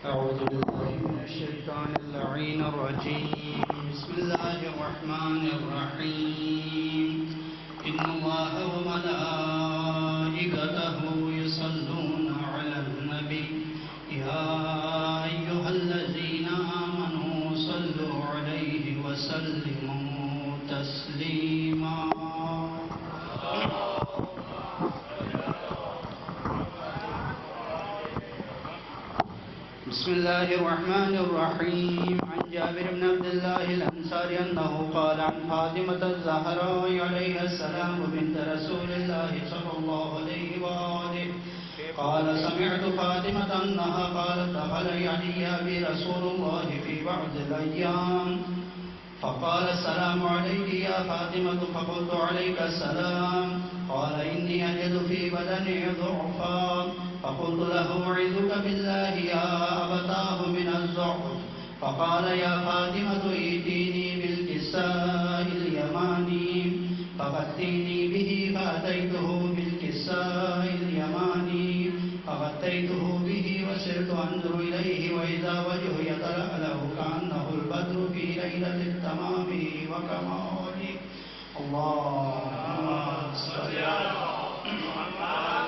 أعوذ بالله من الشيطان اللعين الرجيم. بسم الله الرحمن الرحيم. إن الله وملائكته يصلون على النبي يا أيها الذين آمنوا صلوا عليه وسلموا تسليما. بسم الله الرحمن الرحيم. عن جابر بن عبد الله الأنصاري أنه قال عن فاطمة الزهراء عليها السلام بنت رسول الله صلى الله عليه وآله قال سمعت فاطمة أنها قالت دخل علي أبي رسول الله في بعض الأيام فقال السلام عليك يا فاطمة فقلت عليك السلام. قال إني أجد في بدني ضعفا فقلت له أعوذك بالله يا أبتاه من الضعف. فقال يا فاطمة ائتيني بالكساء اليماني فغطيني به فأتيته بالكساء اليماني فغطيته به وسرت أنظر إليه وإذا وجهه يتلألأ كأنه البدر في ليلة التمام وكماله. اللهم صل على محمد.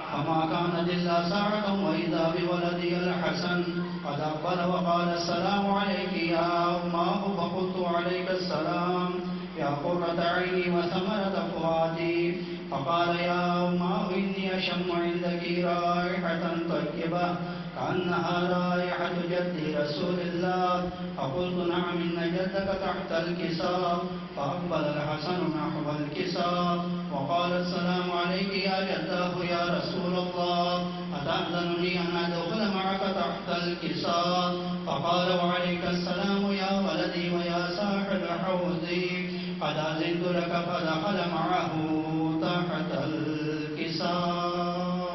فما كانت إلا ساعة وإذا بولدي الحسن قد أقبل وقال السلام عليك يا أماه فقلت عليك السلام يا قرة عيني وثمرة فؤادي. فقال يا أماه إني أشم عندك رائحة طيبة كأنها رائحة جد رسول الله. فقلت نعم إن جدك تحت الكساء. فأقبل الحسن نحو الكساء وقال السلام عليك يا جداه يا رسول الله أتأذنني أن أدخل معك تحت الكساء. فقال وعليك السلام يا ولدي ويا صاحب حوضي قد أذنت لك. فدخل معه تحت الكساء.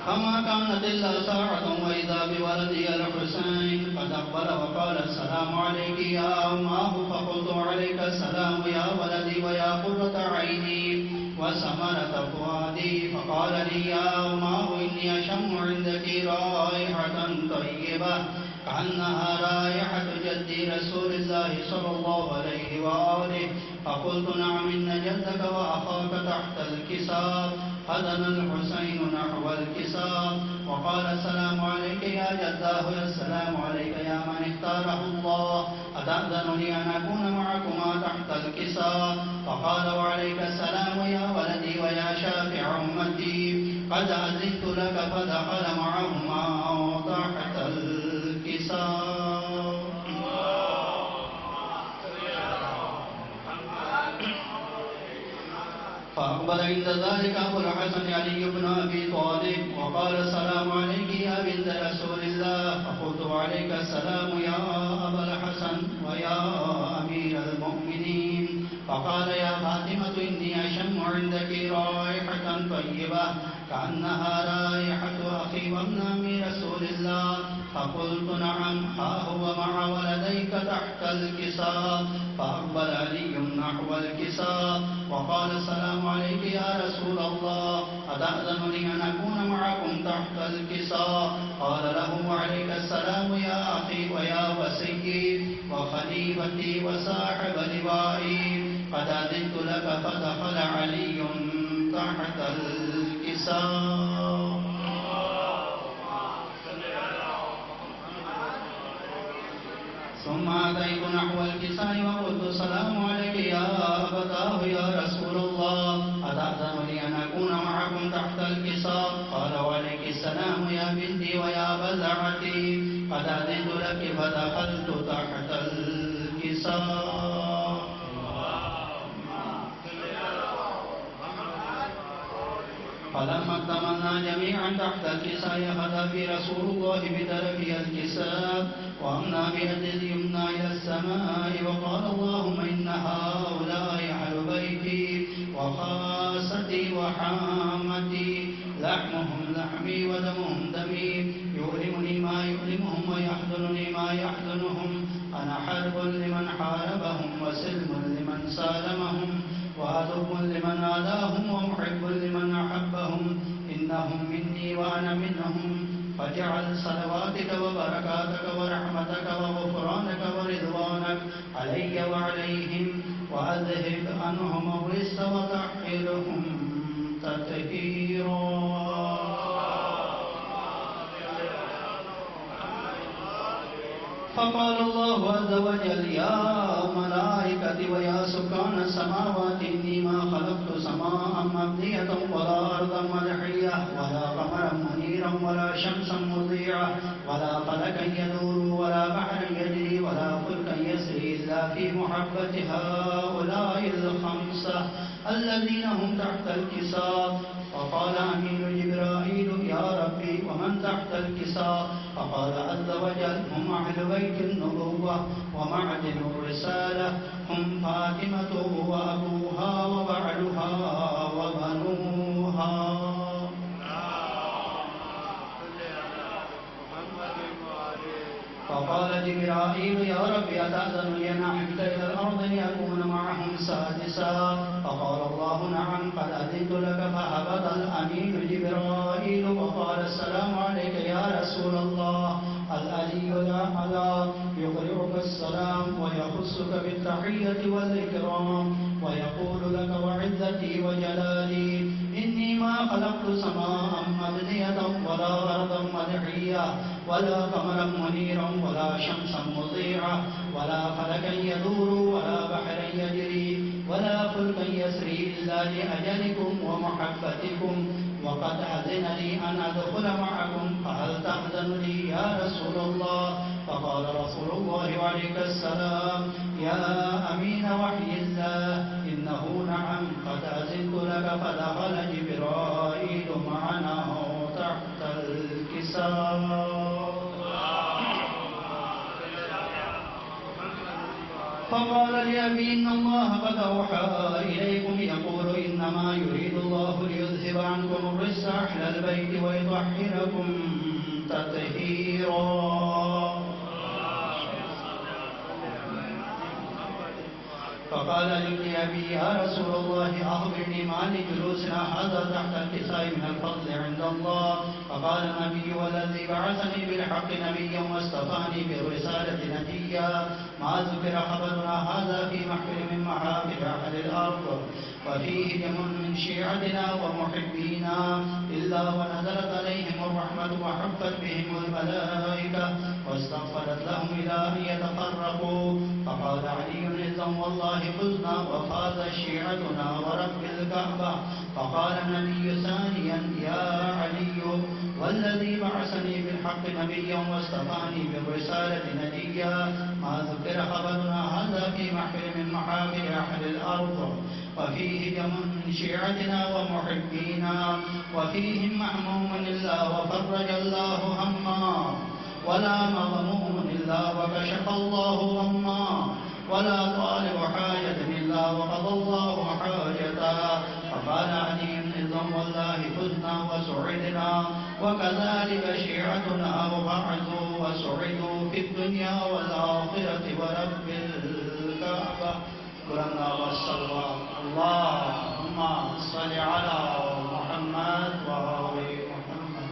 فما كانت إلا ساعة وإذا بولدي الحسين قد أقبل وقال السلام عليك يا أماه فقلت عليك السلام يا ولدي ويا قرة عيني وثمرة فؤادي. فقال لي يا أماه إني أشم عندك رائحة طيبة كأنها رائحة جد رسول الله صلى الله عليه وآله. فقلت نعم إن جدك وأخاك تحت الكساء. فدنا الحسين نحو الكساء وقال السلام عليك يا جداه السلام عليك يا من اختاره الله أتأذنني أن أكون معكما تحت الكساء. فقال وعليك السلام يا ولدي ويا شافع أمتي قد أذنت لك. فدخل معهما تحت الكساء. فأقبل عند ذلك أبو الحسن علي بن أبي طالب وقال السلام عليك يا بنت رسول الله. فقلت وعليك السلام يا أبا الحسن ويا أمير المؤمنين. فقال يا فاطمة إني أشم عندك رائحة طيبة كأنها رائحة أخي وابن أمي رسول الله. فقلت نعم ها هو مع ولديك تحت الكساء. فأقبل علي نحو الكساء وقال السلام عليك يا رسول الله أتأذنني أن أكون معكم تحت الكساء. قال له وعليك السلام يا أخي ويا وسيدي وخليفتي وصاحب لوائي قد أذنت لك. فدخل علي تحت الكساء. ثم أتيت نحو الكساء وقلت السلام عليك يا أبتاه يا رسول الله أتأذنني أن أكون معكم تحت الكساء. قال وعليك السلام يا بنتي ويا بزعتي قد أذنت لك. فدخلت تحت الكساء. فلما اكتملنا جميعا تحت الكساء أخذ في رسول الله بطرفي الكساء وأمنا بيد اليمنى إلى السماء وقال اللهم إن هؤلاء أهل بيتي وخاصتي وحامتي لحمهم لحمي ودمهم دمي يؤلمني ما يؤلمهم ويحزنني ما يحزنهم. أنا حرب لمن حاربهم وسلم لمن سالمهم وعدو لمن عاداهم ومحب لمن أحبهم إنهم مني وأنا منهم فاجعل صلواتك وبركاتك ورحمتك وغفرانك ورضوانك علي وعليهم وأذهب عنهم الرجس وطهرهم تطهيرا. فقال الله عز وجل يا ملائكتي ويا سكان السماوات إني ما خلقت سماء مبنية ولا أرضا مدحية ولا قمرا منيرا ولا شمسا مضيعة ولا فلكا يدور ولا بحرا يجري ولا فلكا يسري إلا في محبة هؤلاء الخمسة الذين هم تحت الكساء. فقال أمين جبرائيل يا ربي ومن تحت الكساء؟ فقال عز وجل هم أهل بيت النبوة ومعدن الرسالة هم فاطمة وأبوها وبعلها وبنوها. فقال جبرائيل يا رب أتأذن لي أن أحبط إلى الأرض ليكون معهم سادسا؟ فقال الله نعم قد أذنت لك. فهبط الأمين جبرائيل وقال السلام عليك يا رسول الله. الألي الأعلى يقرئك السلام ويخصك بالتحية والإكرام ويقول لك وعزتي وجلالي إني ما خلقت سماء مبنية ولا أرضا مدحية ولا قمرا منيرا ولا شمسا مضيعة ولا فلكا يدور ولا بحرا يجري ولا فلكا يسري إلا لأجلكم ومحبتكم وقد أذن لي أن أدخل معكم فهل تأذن لي يا رسول الله؟ فقال رسول الله عليه السلام يا أمين وحي الله إنه نعم قد أذنت لك. فدخل جبرائيل معنا تحت الكساء. فقال لأبي إن الله قد أوحى إليكم يقول إنما يريد الله ليذهب عنكم الرجس أهل البيت ويطهركم تطهيرا. فقال لابن أبي يا رسول الله أخبرني ما لجلوسنا هذا تحت الكساء من الفضل عند الله. فقال النبي والذي بعثني بالحق نبيا واصطفاني بالرسالة نجيا ما ذكر خبرنا هذا في محفل من محافل أهل الأرض وفيه جم من شيعتنا ومحبينا إلا ونزلت عليهم الرحمة وحفت بهم الملائكة واستغفرت لهم إلى أن يتفرقوا. فقال علي إذا والله فزنا وفاز شيعتنا ورب الكعبة. فقال النبي ثانيا يا علي والذي بعثني بالحق نبيا واصطفاني بالرسالة نجيا ما ذكر خبرنا هذا في محفل من محافل أهل الأرض وفيه جم من شيعتنا ومحبينا وفيهم محموم إلا وفرج الله هما ولا مغموم إلا وكشف الله غما ولا طالب حاجة إلا وقضى الله حاجتا. فقال علي إذا والله فزنا وسعدنا وكذلك شيعتنا وبعثوا وسعدوا في الدنيا والآخرة ورب الكعبة. قلنا والصلوة اللهم صل على محمد وآل محمد.